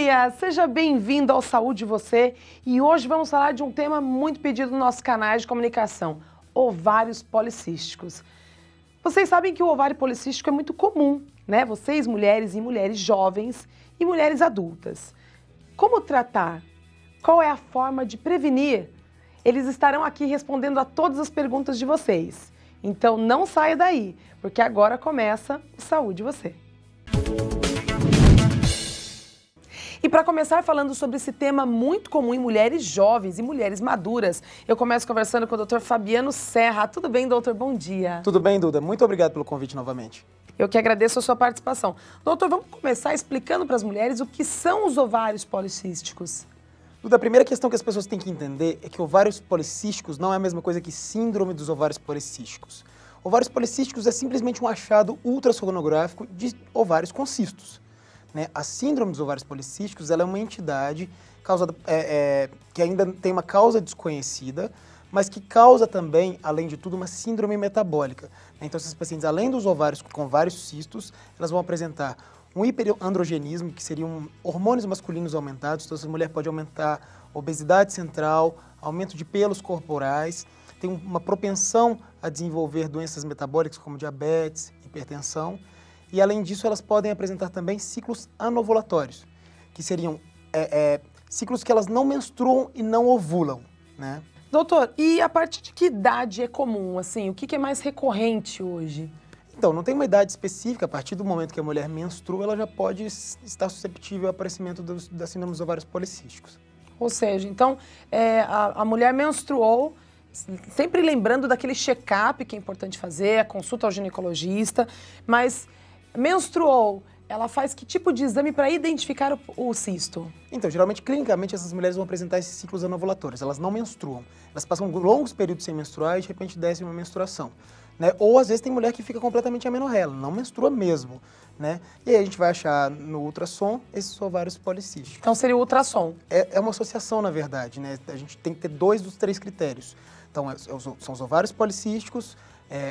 dia! Seja bem-vindo ao Saúde Você e hoje vamos falar de um tema muito pedido no nosso canal de comunicação, ovários policísticos. Vocês sabem que o ovário policístico é muito comum, né? Vocês, mulheres e mulheres jovens e mulheres adultas. Como tratar? Qual é a forma de prevenir? Eles estarão aqui respondendo a todas as perguntas de vocês. Então não saia daí, porque agora começa o Saúde Você. E para começar falando sobre esse tema muito comum em mulheres jovens e mulheres maduras, eu começo conversando com o Dr. Fabiano Serra. Tudo bem, doutor? Bom dia. Tudo bem, Duda. Muito obrigado pelo convite novamente. Eu que agradeço a sua participação. Doutor, vamos começar explicando para as mulheres o que são os ovários policísticos. Duda, a primeira questão que as pessoas têm que entender é que ovários policísticos não é a mesma coisa que síndrome dos ovários policísticos. Ovários policísticos é simplesmente um achado ultrassonográfico de ovários com cistos. A síndrome dos ovários policísticos ela é uma entidade que ainda tem uma causa desconhecida, mas que causa também, além de tudo, uma síndrome metabólica. Então, essas pacientes, além dos ovários com vários cistos, elas vão apresentar um hiperandrogenismo, que seriam hormônios masculinos aumentados. Então, essa mulher pode aumentar obesidade central, aumento de pelos corporais, tem uma propensão a desenvolver doenças metabólicas como diabetes, hipertensão. E, além disso, elas podem apresentar também ciclos anovulatórios, que seriam ciclos que elas não menstruam e não ovulam, né? Doutor, e a partir de que idade é comum, assim? O que é mais recorrente hoje? Então, não tem uma idade específica. A partir do momento que a mulher menstrua, ela já pode estar susceptível ao aparecimento da síndrome dos ovários policísticos. Ou seja, então, a mulher menstruou, sempre lembrando daquele check-up que é importante fazer, a consulta ao ginecologista, mas menstruou, ela faz que tipo de exame para identificar o cisto? Então, geralmente, clinicamente, essas mulheres vão apresentar esses ciclos anovulatórios. Elas não menstruam. Elas passam longos períodos sem menstruar e, de repente, desce uma menstruação. Né? Ou, às vezes, tem mulher que fica completamente amenorréia, ela não menstrua mesmo. Né? E aí a gente vai achar no ultrassom esses ovários policísticos. Então, seria o ultrassom? É uma associação, na verdade. Né? A gente tem que ter 2 dos 3 critérios. Então, são os ovários policísticos,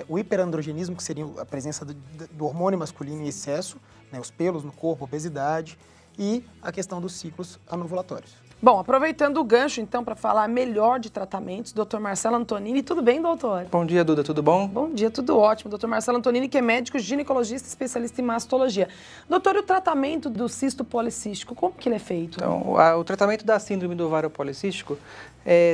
o hiperandrogenismo, que seria a presença do hormônio masculino em excesso, né, os pelos no corpo, obesidade, e a questão dos ciclos anovulatórios. Bom, aproveitando o gancho, então, para falar melhor de tratamentos, Dr. Marcelo Antonini. Tudo bem, doutor? Bom dia, Duda. Tudo bom? Bom dia, tudo ótimo. Dr. Marcelo Antonini, que é médico ginecologista especialista em mastologia. Doutor, e o tratamento do cisto policístico, como que ele é feito? Então, o tratamento da síndrome do ovário policístico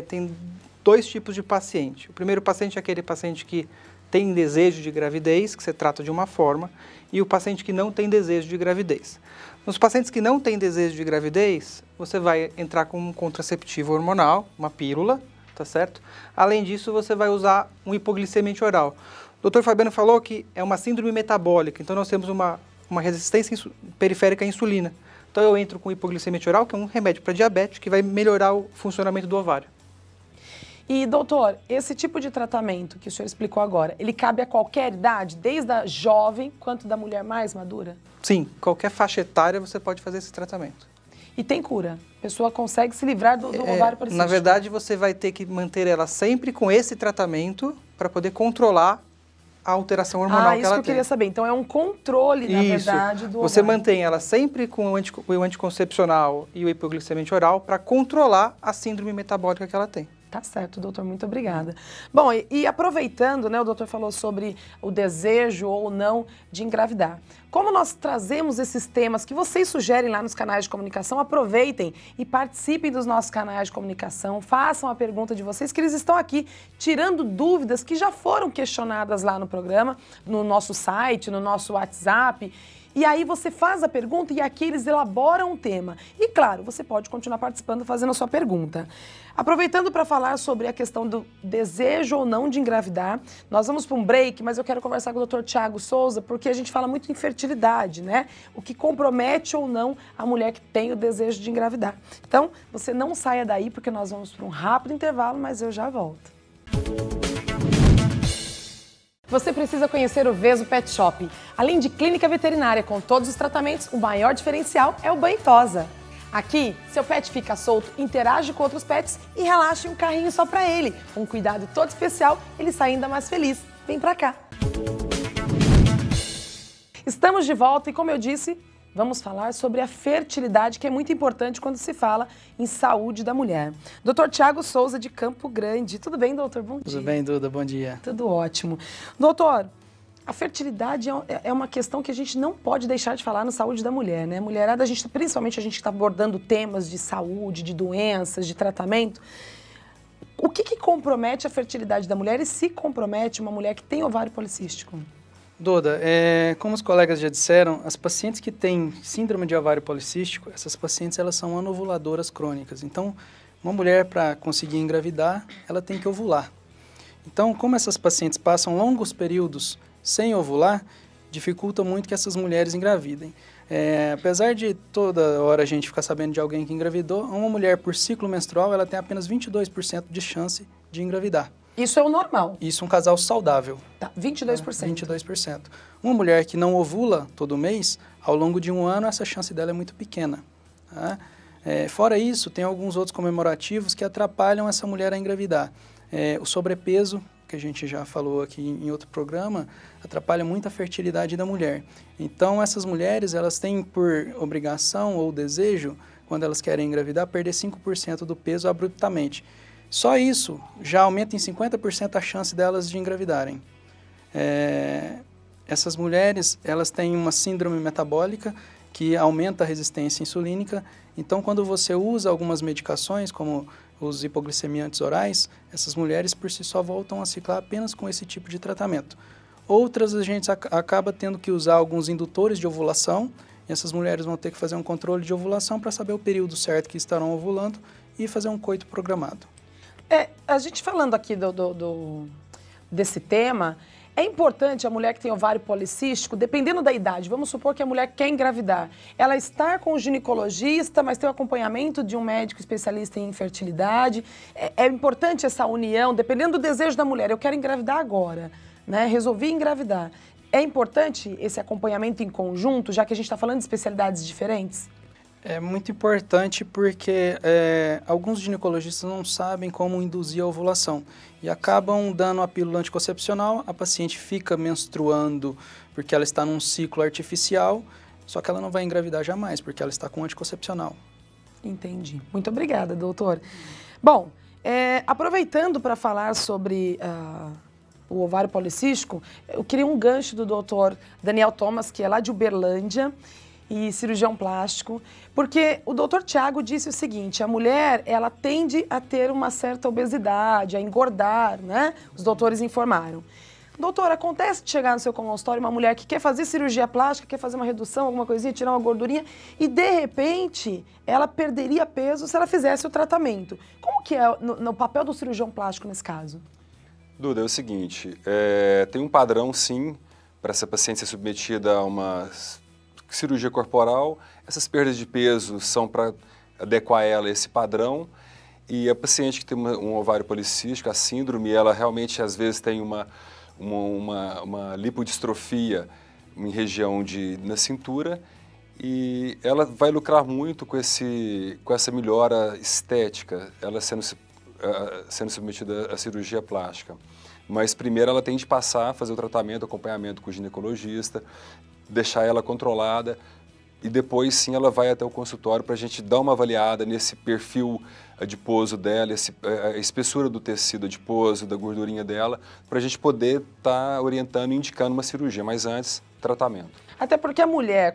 tem 2 tipos de paciente. O primeiro paciente é aquele paciente que tem desejo de gravidez, que você trata de uma forma, e o paciente que não tem desejo de gravidez. Nos pacientes que não têm desejo de gravidez, você vai entrar com um contraceptivo hormonal, uma pílula, tá certo? Além disso, você vai usar um hipoglicemiante oral. O Dr. Fabiano falou que é uma síndrome metabólica, então nós temos uma resistência periférica à insulina. Então eu entro com hipoglicemiante oral, que é um remédio para diabetes, que vai melhorar o funcionamento do ovário. E, doutor, esse tipo de tratamento que o senhor explicou agora, ele cabe a qualquer idade, desde a jovem quanto da mulher mais madura? Sim, qualquer faixa etária você pode fazer esse tratamento. E tem cura? A pessoa consegue se livrar do ovário policístico? Na verdade, você vai ter que manter ela sempre com esse tratamento para poder controlar a alteração hormonal que ela tem. Isso que eu queria saber. Então, é um controle, na verdade, do Você ovário. mantém ela sempre com o anticoncepcional e o hipoglicemiante oral para controlar a síndrome metabólica que ela tem. Tá certo, doutor, muito obrigada. Bom, e aproveitando, né, o doutor falou sobre o desejo ou não de engravidar. Como nós trazemos esses temas que vocês sugerem lá nos canais de comunicação, aproveitem e participem dos nossos canais de comunicação, façam a pergunta de vocês, que eles estão aqui tirando dúvidas que já foram questionadas lá no programa, no nosso site, no nosso WhatsApp. E aí você faz a pergunta e aqui eles elaboram um tema. E claro, você pode continuar participando fazendo a sua pergunta. Aproveitando para falar sobre a questão do desejo ou não de engravidar, nós vamos para um break, mas eu quero conversar com o Dr. Thiago Souza, porque a gente fala muito em fertilidade, né? O que compromete ou não a mulher que tem o desejo de engravidar. Então, você não saia daí, porque nós vamos para um rápido intervalo, mas eu já volto. Você precisa conhecer o Veso Pet Shop. Além de clínica veterinária com todos os tratamentos, o maior diferencial é o banho tosa. Aqui, seu pet fica solto, interage com outros pets e relaxa em um carrinho só para ele. Um cuidado todo especial, ele sai ainda mais feliz. Vem pra cá! Estamos de volta e, como eu disse, vamos falar sobre a fertilidade, que é muito importante quando se fala em saúde da mulher. Dr. Tiago Souza, de Campo Grande. Tudo bem, doutor? Bom dia. Tudo bem, Duda? Bom dia. Tudo ótimo. Doutor, a fertilidade é uma questão que a gente não pode deixar de falar na saúde da mulher, né? Mulherada, principalmente a gente está abordando temas de saúde, de doenças, de tratamento. O que compromete a fertilidade da mulher e se compromete uma mulher que tem ovário policístico? Duda, como os colegas já disseram, as pacientes que têm síndrome de ovário policístico, essas pacientes elas são anovuladoras crônicas. Então, uma mulher para conseguir engravidar, ela tem que ovular. Então, como essas pacientes passam longos períodos sem ovular, dificulta muito que essas mulheres engravidem. Apesar de toda hora a gente ficar sabendo de alguém que engravidou, uma mulher por ciclo menstrual ela tem apenas 22% de chance de engravidar. Isso é o normal? Isso é um casal saudável. Tá, 22%. 22%. Uma mulher que não ovula todo mês, ao longo de um ano, essa chance dela é muito pequena. Tá? Fora isso, tem alguns outros comemorativos que atrapalham essa mulher a engravidar. O sobrepeso, que a gente já falou aqui em outro programa, atrapalha muito a fertilidade da mulher. Então, essas mulheres, elas têm por obrigação ou desejo, quando elas querem engravidar, perder 5% do peso abruptamente. Só isso já aumenta em 50% a chance delas de engravidarem. Essas mulheres, elas têm uma síndrome metabólica que aumenta a resistência insulínica. Então, quando você usa algumas medicações, como os hipoglicemiantes orais, essas mulheres por si só voltam a ciclar apenas com esse tipo de tratamento. Outras, a gente acaba tendo que usar alguns indutores de ovulação, e essas mulheres vão ter que fazer um controle de ovulação para saber o período certo que estarão ovulando e fazer um coito programado. A gente falando aqui desse tema, é importante a mulher que tem ovário policístico, dependendo da idade, vamos supor que a mulher quer engravidar, ela está com o ginecologista, mas tem o acompanhamento de um médico especialista em infertilidade. É importante essa união, dependendo do desejo da mulher. Eu quero engravidar agora, né? Resolvi engravidar. É importante esse acompanhamento em conjunto, já que a gente está falando de especialidades diferentes? É muito importante porque alguns ginecologistas não sabem como induzir a ovulação e acabam dando a pílula anticoncepcional, a paciente fica menstruando porque ela está num ciclo artificial, só que ela não vai engravidar jamais porque ela está com anticoncepcional. Entendi. Muito obrigada, doutor. Bom, aproveitando para falar sobre o ovário policístico, eu queria um gancho do doutor Daniel Thomas, que é lá de Uberlândia, e cirurgião plástico, porque o doutor Tiago disse o seguinte, a mulher, ela tende a ter uma certa obesidade, a engordar, né? Os doutores informaram. Doutor, acontece de chegar no seu consultório uma mulher que quer fazer cirurgia plástica, quer fazer uma redução, alguma coisinha, tirar uma gordurinha, e de repente ela perderia peso se ela fizesse o tratamento. Como que é no papel do cirurgião plástico nesse caso? Duda, é o seguinte, tem um padrão sim para essa paciente ser submetida a uma cirurgia corporal. Essas perdas de peso são para adequar ela a esse padrão, e a paciente que tem um ovário policístico, a síndrome, ela realmente às vezes tem uma lipodistrofia em região na cintura, e ela vai lucrar muito com essa melhora estética, ela sendo submetida à cirurgia plástica. Mas primeiro ela tem de passar, fazer o tratamento, acompanhamento com o ginecologista, deixar ela controlada, e depois sim ela vai até o consultório para a gente dar uma avaliada nesse perfil adiposo dela, a espessura do tecido adiposo, da gordurinha dela, para a gente poder estar orientando e indicando uma cirurgia, mas antes, tratamento. Até porque a mulher,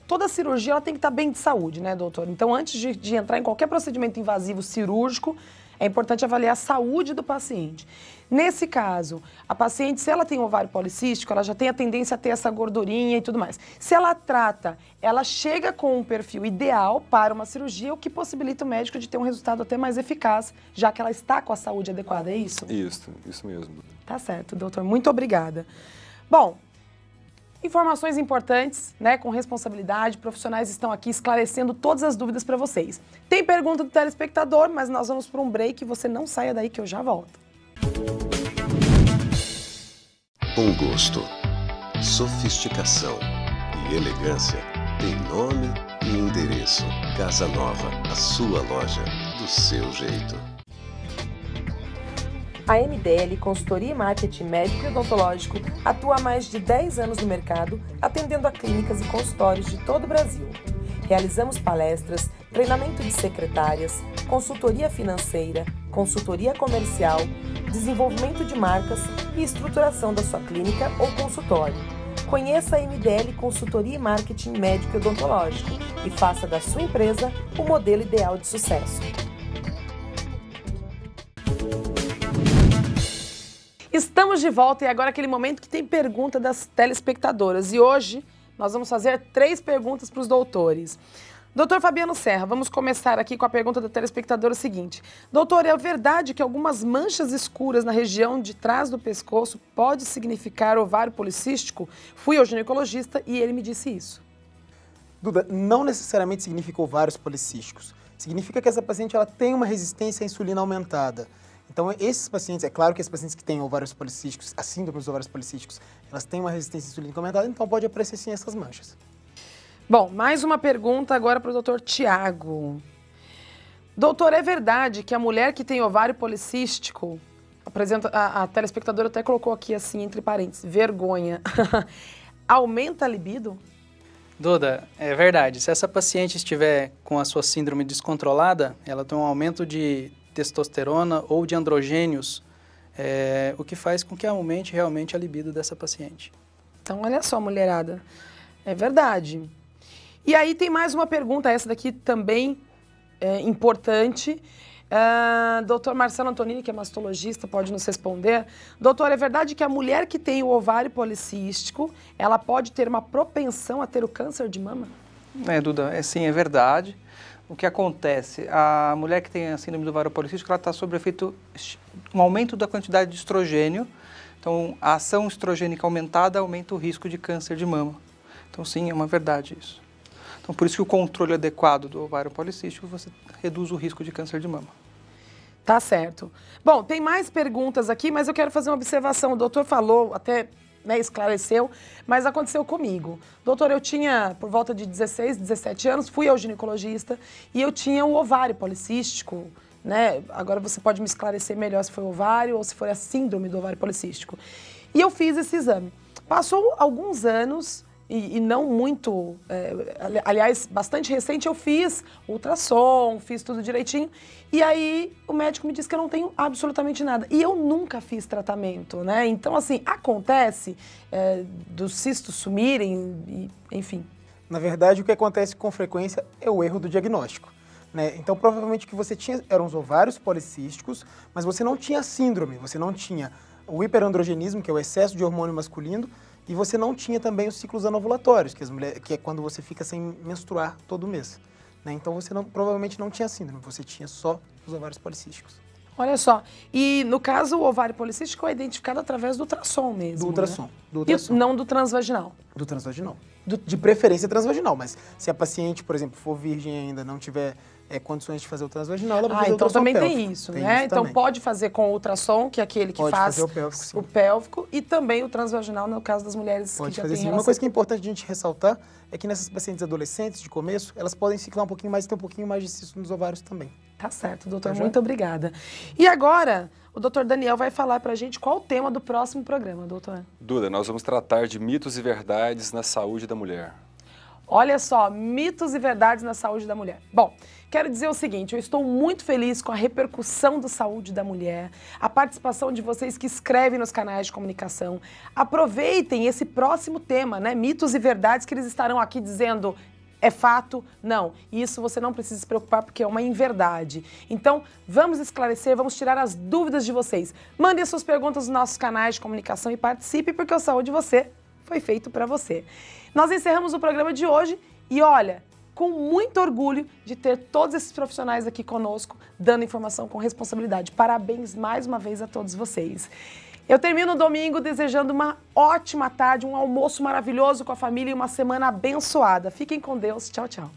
toda cirurgia ela tem que estar bem de saúde, né, doutor? Então, antes de entrar em qualquer procedimento invasivo cirúrgico, é importante avaliar a saúde do paciente. Nesse caso, a paciente, se ela tem ovário policístico, ela já tem a tendência a ter essa gordurinha e tudo mais. Se ela trata, ela chega com um perfil ideal para uma cirurgia, o que possibilita o médico de ter um resultado até mais eficaz, já que ela está com a saúde adequada, é isso? Isso mesmo. Tá certo, doutor. Muito obrigada. Bom, informações importantes, né, com responsabilidade, profissionais estão aqui esclarecendo todas as dúvidas para vocês. Tem pergunta do telespectador, mas nós vamos para um break, você não saia daí que eu já volto. Bom gosto, sofisticação e elegância tem nome e endereço. Casa Nova, a sua loja, do seu jeito. A MDL Consultoria e Marketing Médico e Odontológico atua há mais de 10 anos no mercado, atendendo a clínicas e consultórios de todo o Brasil. Realizamos palestras, treinamento de secretárias, consultoria financeira, consultoria comercial, desenvolvimento de marcas e estruturação da sua clínica ou consultório. Conheça a MDL Consultoria e Marketing Médico e Odontológico e faça da sua empresa o modelo ideal de sucesso. Estamos de volta e agora aquele momento que tem pergunta das telespectadoras. E hoje nós vamos fazer 3 perguntas para os doutores. Doutor Fabiano Serra, vamos começar aqui com a pergunta da telespectadora seguinte. Doutor, é verdade que algumas manchas escuras na região de trás do pescoço pode significar ovário policístico? Fui ao ginecologista e ele me disse isso. Duda, não necessariamente significa ovários policísticos. Significa que essa paciente ela tem uma resistência à insulina aumentada. Então, esses pacientes, é claro que esses pacientes que têm ovários policísticos, a síndrome dos ovários policísticos, elas têm uma resistência insulínica aumentada, então pode aparecer sim essas manchas. Bom, mais uma pergunta agora para o doutor Tiago. Doutor, é verdade que a mulher que tem ovário policístico, a telespectadora até colocou aqui assim, entre parênteses, vergonha, aumenta a libido? Duda, é verdade. Se essa paciente estiver com a sua síndrome descontrolada, ela tem um aumento de testosterona ou de androgênios, o que faz com que aumente realmente a libido dessa paciente. Então, olha só, mulherada, é verdade. E aí tem mais uma pergunta, essa daqui também é importante. Doutor Marcelo Antonini, que é mastologista, pode nos responder. Doutor, é verdade que a mulher que tem o ovário policístico, ela pode ter uma propensão a ter o câncer de mama? Duda, sim, é verdade. O que acontece? A mulher que tem a síndrome do ovário policístico, ela está sob efeito, um aumento da quantidade de estrogênio. Então, a ação estrogênica aumentada aumenta o risco de câncer de mama. Então, sim, é uma verdade isso. Então, por isso que o controle adequado do ovário policístico, você reduz o risco de câncer de mama. Tá certo. Bom, tem mais perguntas aqui, mas eu quero fazer uma observação. O doutor falou, até esclareceu, mas aconteceu comigo. Doutor, eu tinha por volta de 16, 17 anos, fui ao ginecologista e eu tinha um ovário policístico, né? Agora você pode me esclarecer melhor se foi ovário ou se foi a síndrome do ovário policístico. E eu fiz esse exame. Passou alguns anos e não muito, aliás, bastante recente, eu fiz ultrassom, fiz tudo direitinho. E aí o médico me disse que eu não tenho absolutamente nada. E eu nunca fiz tratamento, né? Então, assim, acontece dos cistos sumirem, enfim. Na verdade, o que acontece com frequência é o erro do diagnóstico, né? Então, provavelmente o que você tinha eram os ovários policísticos, mas você não tinha síndrome, você não tinha o hiperandrogenismo, que é o excesso de hormônio masculino, e você não tinha também os ciclos anovulatórios, que é quando você fica sem menstruar todo mês, né? Então você provavelmente não tinha síndrome, você tinha só os ovários policísticos. Olha só, e no caso o ovário policístico é identificado através do ultrassom mesmo, Do ultrassom, né? Do ultrassom. E não do transvaginal? Do transvaginal. De preferência transvaginal, mas se a paciente, por exemplo, for virgem ainda, não tiver condições de fazer o transvaginal, ela vai fazer o então ultrassom também pélvico. tem isso, né? Então também. pode fazer com o ultrassom, que é aquele que pode faz fazer o pélvico, sim. O pélvico, e também o transvaginal no caso das mulheres pode que já fazer têm sim. relação. Uma coisa que é importante a gente ressaltar é que nessas pacientes adolescentes, de começo, elas podem ciclar um pouquinho mais e ter um pouquinho mais de cisto nos ovários também. Tá certo, doutor. Muito obrigada. E agora, o doutor Daniel vai falar pra gente qual o tema do próximo programa, doutor. Duda, nós vamos tratar de mitos e verdades na saúde da mulher. Olha só, mitos e verdades na saúde da mulher. Bom, quero dizer o seguinte, eu estou muito feliz com a repercussão da saúde da mulher, a participação de vocês que escrevem nos canais de comunicação. Aproveitem esse próximo tema, né? Mitos e verdades, que eles estarão aqui dizendo é fato? Não. Isso você não precisa se preocupar porque é uma inverdade. Então, vamos esclarecer, vamos tirar as dúvidas de vocês. Mandem suas perguntas nos nossos canais de comunicação e participe, porque o Saúde Você foi feito para você. Nós encerramos o programa de hoje e olha, com muito orgulho de ter todos esses profissionais aqui conosco, dando informação com responsabilidade. Parabéns mais uma vez a todos vocês. Eu termino o domingo desejando uma ótima tarde, um almoço maravilhoso com a família e uma semana abençoada. Fiquem com Deus. Tchau, tchau.